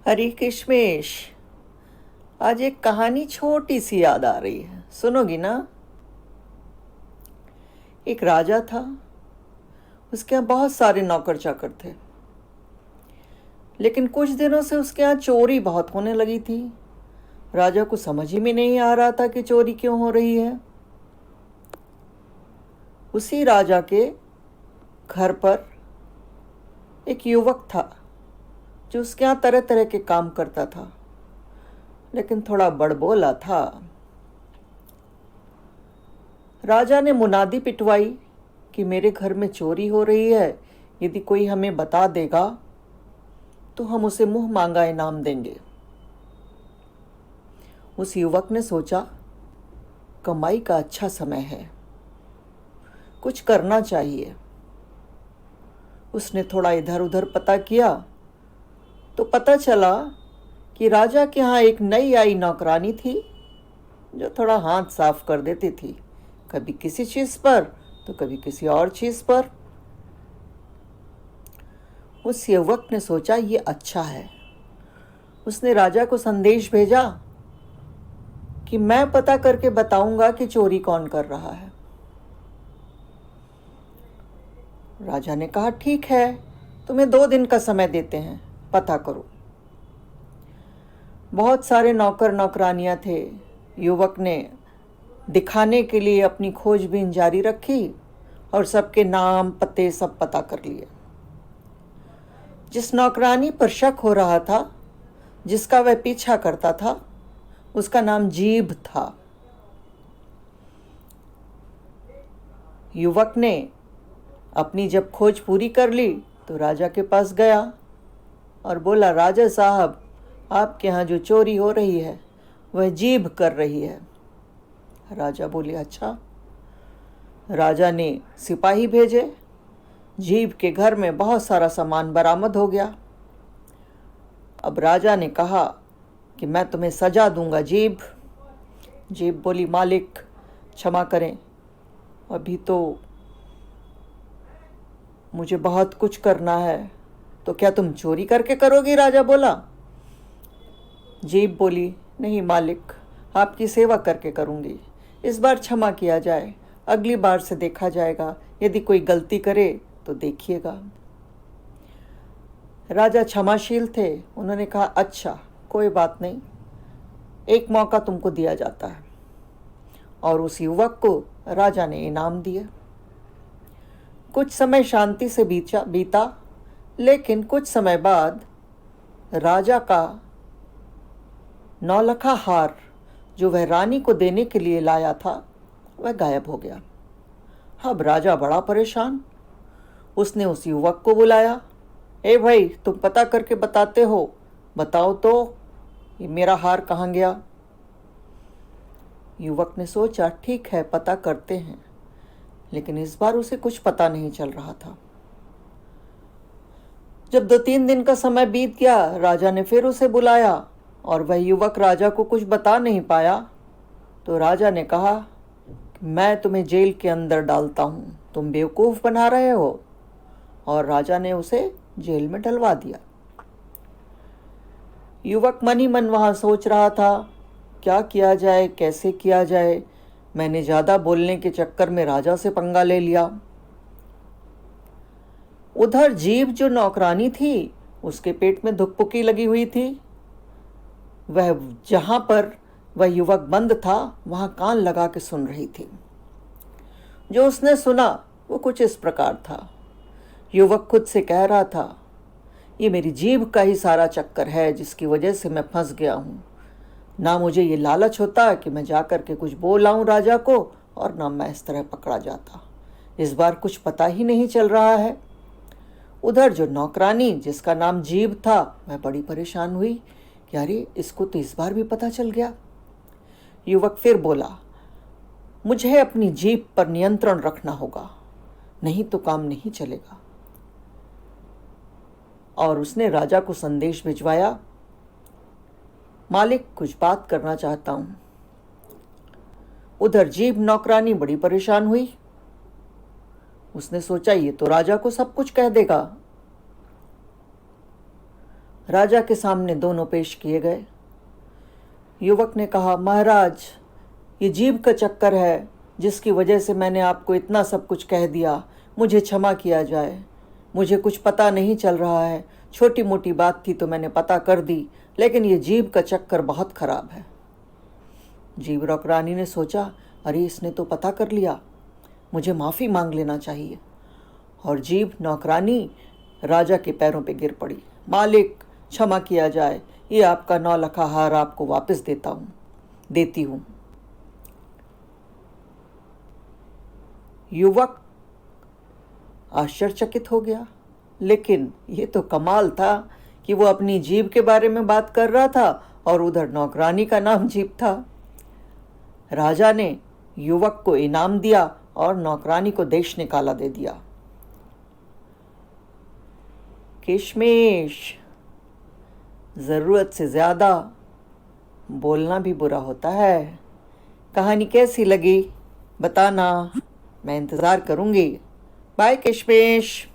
हरी किशमिश। आज एक कहानी छोटी सी याद आ रही है, सुनोगी ना? एक राजा था। उसके यहाँ बहुत सारे नौकर चाकर थे, लेकिन कुछ दिनों से उसके यहाँ चोरी बहुत होने लगी थी। राजा को समझ ही में नहीं आ रहा था कि चोरी क्यों हो रही है। उसी राजा के घर पर एक युवक था जो उसके यहाँ तरह तरह के काम करता था, लेकिन थोड़ा बड़बोला था। राजा ने मुनादी पिटवाई कि मेरे घर में चोरी हो रही है, यदि कोई हमें बता देगा तो हम उसे मुंह मांगा इनाम देंगे। उस युवक ने सोचा, कमाई का अच्छा समय है, कुछ करना चाहिए। उसने थोड़ा इधर उधर पता किया तो पता चला कि राजा के यहाँ एक नई आई नौकरानी थी जो थोड़ा हाथ साफ कर देती थी, कभी किसी चीज़ पर तो कभी किसी और चीज़ पर। उस युवक ने सोचा ये अच्छा है। उसने राजा को संदेश भेजा कि मैं पता करके बताऊंगा कि चोरी कौन कर रहा है। राजा ने कहा, ठीक है, तुम्हें 2 दिन का समय देते हैं, पता करो। बहुत सारे नौकर नौकरानियां थे। युवक ने दिखाने के लिए अपनी खोजबीन जारी रखी और सबके नाम पते सब पता कर लिए। जिस नौकरानी पर शक हो रहा था, जिसका वह पीछा करता था, उसका नाम जीभ था। युवक ने अपनी जब खोज पूरी कर ली तो राजा के पास गया और बोला, राजा साहब, आपके यहाँ जो चोरी हो रही है वह जीभ कर रही है। राजा बोले, अच्छा। राजा ने सिपाही भेजे। जीभ के घर में बहुत सारा सामान बरामद हो गया। अब राजा ने कहा कि मैं तुम्हें सजा दूंगा जीभ। जीभ बोली, मालिक क्षमा करें, अभी तो मुझे बहुत कुछ करना है। तो क्या तुम चोरी करके करोगी? राजा बोला। जीभ बोली, नहीं मालिक, आपकी सेवा करके करूंगी। इस बार क्षमा किया जाए, अगली बार से देखा जाएगा, यदि कोई गलती करे तो देखिएगा। राजा क्षमाशील थे। उन्होंने कहा, अच्छा कोई बात नहीं, एक मौका तुमको दिया जाता है। और उस युवक को राजा ने इनाम दिया। कुछ समय शांति से बीता, लेकिन कुछ समय बाद राजा का नौलखा हार जो वह रानी को देने के लिए लाया था वह गायब हो गया। अब राजा बड़ा परेशान। उसने उस युवक को बुलाया। ए भाई, तुम पता करके बताते हो, बताओ तो ये मेरा हार कहाँ गया? युवक ने सोचा, ठीक है, पता करते हैं। लेकिन इस बार उसे कुछ पता नहीं चल रहा था। जब 2-3 दिन का समय बीत गया, राजा ने फिर उसे बुलाया और वह युवक राजा को कुछ बता नहीं पाया। तो राजा ने कहा, मैं तुम्हें जेल के अंदर डालता हूँ, तुम बेवकूफ़ बना रहे हो। और राजा ने उसे जेल में डलवा दिया। युवक मन ही मन वहाँ सोच रहा था, क्या किया जाए, कैसे किया जाए। मैंने ज़्यादा बोलने के चक्कर में राजा से पंगा ले लिया। उधर जीभ जो नौकरानी थी, उसके पेट में धुकपुकी लगी हुई थी। वह जहाँ पर वह युवक बंद था वहाँ कान लगा के सुन रही थी। जो उसने सुना वो कुछ इस प्रकार था। युवक खुद से कह रहा था, ये मेरी जीभ का ही सारा चक्कर है जिसकी वजह से मैं फंस गया हूँ। ना मुझे ये लालच होता कि मैं जा कर के कुछ बोल आऊँ राजा को, और ना मैं इस तरह पकड़ा जाता। इस बार कुछ पता ही नहीं चल रहा है। उधर जो नौकरानी जिसका नाम जीभ था वह बड़ी परेशान हुई कि अरे, इसको तो इस बार भी पता चल गया। युवक फिर बोला, मुझे अपनी जीभ पर नियंत्रण रखना होगा, नहीं तो काम नहीं चलेगा। और उसने राजा को संदेश भिजवाया, मालिक कुछ बात करना चाहता हूं। उधर जीभ नौकरानी बड़ी परेशान हुई। उसने सोचा, ये तो राजा को सब कुछ कह देगा। राजा के सामने दोनों पेश किए गए। युवक ने कहा, महाराज, ये जीभ का चक्कर है जिसकी वजह से मैंने आपको इतना सब कुछ कह दिया। मुझे क्षमा किया जाए। मुझे कुछ पता नहीं चल रहा है। छोटी मोटी बात थी तो मैंने पता कर दी, लेकिन ये जीभ का चक्कर बहुत खराब है। जीभ नौकरानी ने सोचा, अरे इसने तो पता कर लिया, मुझे माफ़ी मांग लेना चाहिए। और जीभ नौकरानी राजा के पैरों पे गिर पड़ी। मालिक, क्षमा किया जाए, ये आपका 9 लखा हार आपको वापस देती हूँ। युवक आश्चर्यचकित हो गया, लेकिन ये तो कमाल था कि वो अपनी जीभ के बारे में बात कर रहा था और उधर नौकरानी का नाम जीभ था। राजा ने युवक को इनाम दिया और नौकरानी को देश निकाला दे दिया। किशमिश, ज़रूरत से ज़्यादा बोलना भी बुरा होता है। कहानी कैसी लगी बताना, मैं इंतज़ार करूँगी। बाय किशमिश।